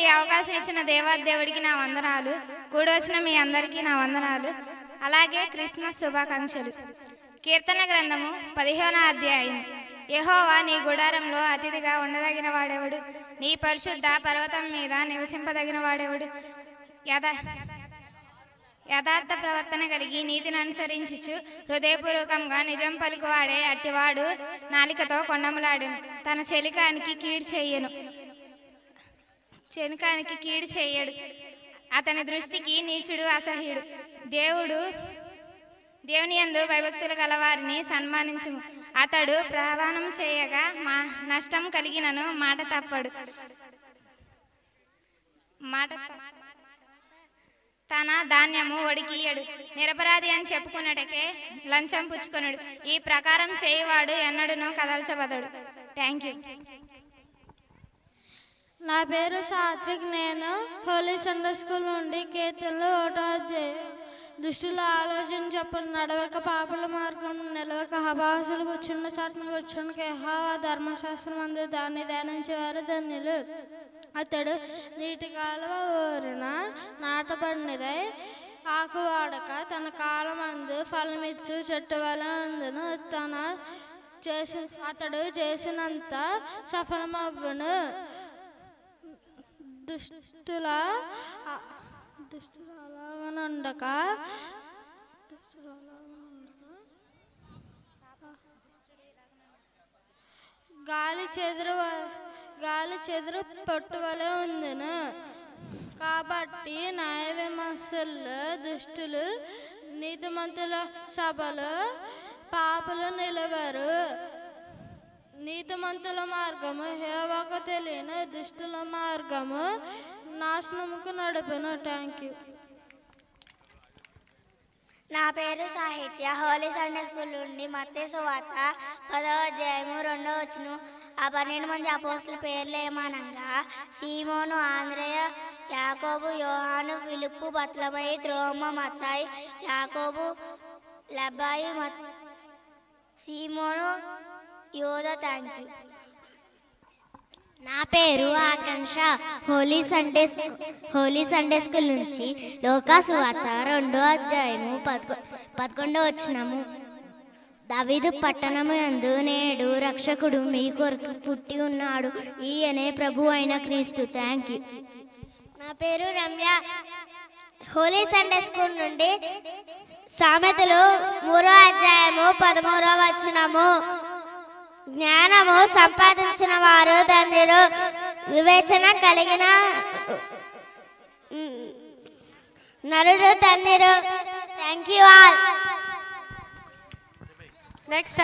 ఈ అవకాశం ఇచ్చిన దేవాదేవుడికి నా వందనాలు. కూడొచ్చిన మీ అందరికీ నా వందనాలు. అలాగే క్రిస్మస్ శుభాకాంక్షలు. కీర్తన గ్రంథము 15వ అధ్యాయం. యెహోవా నీ గుడారంలో అతిథిగా ఉండదగిన వాడెవడు? నీ పరిశుద్ధ పర్వతం మీద నివసింపదగిన వాడెవడు? యథార్థ ప్రవర్తన కలిగి నీతిని అనుసరించుచు హృదయపూర్వకంగా నిజం పలుకువాడే అట్టివాడు నాలికతో కొండములాడును. తన చెలికానికి కీడు చేయడు. అతని దృష్టికి నీచుడు అసహ్యుడు. దేవుని యందు భయభక్తులు గలవారిని సన్మానించుము. అతడు ప్రమాణం చేయగా నష్టం కలిగినను మాట తప్పడు. తన ధాన్యము ఒడికియడు. నిరపరాధి అని చెప్పుకున్నటకే లంచం పుచ్చుకొనడు. ఈ ప్రకారం చేయవాడు ఎన్నడూనూ కదల్చబడడు. Thank you. నా పేరు సాత్విక్. నేను హోలీ సండే స్కూల్ నుండి కీర్తనలు 1వ అధ్యాయం. దుష్టుల ఆలోచన చెప్పను నడవక, పాపల మార్గం నిలవక, అపవాసులు కూర్చున్న చాటును కూర్చున్న యెహోవా ధర్మశాస్త్రం అందు దాన్ని ధ్యానించేవారు ధన్యులు. అతడు నీటి కాలువ ఊరిన నాటబడినదై ఆకు వాడక తన కాలమందు ఫలమిచ్చు చెట్టు వలె ఉండును. అతడు చేసినంత సఫలమవ్వును. దుష్టుల అలాగనుండక గాలి చెదురు పొట్టు వలె ఉందును. కాబట్టి న్యాయ విమర్శల్లో దుష్టులు, నీతిమంతుల సభలో పాపులు నిలవరు. నీతిమంతుల మార్గము యెహోవాకు తెలియను, దుష్టుల మార్గము నాశనముకు నడుపును. Thank you. నా పేరు సాహిత్య. హోలీ సండే స్కూల్ నుండి మత్తయి సువార్త 10వ అధ్యాయము 2వ వచనం. ఆ 12 మంది అపోస్తలుల పేర్లు ఏమనగా సీమోను, ఆంద్రెయ, యాకోబు, యోహాను, ఫిలిప్పు, బర్తలోమయి, త్రోమ, మత్తాయి, యాకోబు, లెబ్బాయి, సీమోను, యోధ. Thank you. నా పేరు ఆకాంక్ష. హోలీ సండే స్కూల్ నుంచి లోకా సువార్త 2వ అధ్యాయము 11వ వచనము. దావీదు పట్టణము యందు నేడు రక్షకుడు మీ కొరకు పుట్టి ఉన్నాడు, ఈయనే ప్రభు అయిన క్రీస్తు. Thank you. నా పేరు రమ్య. హోలీ సండే స్కూల్ నుండి సామెతలు 3వ అధ్యాయము 13వ వచనము. జ్ఞానము సంపాదించిన వారు ధన్యులు, వివేచన కలిగిన నరుడు ధన్యుడు. Thank you all. నెక్స్ట్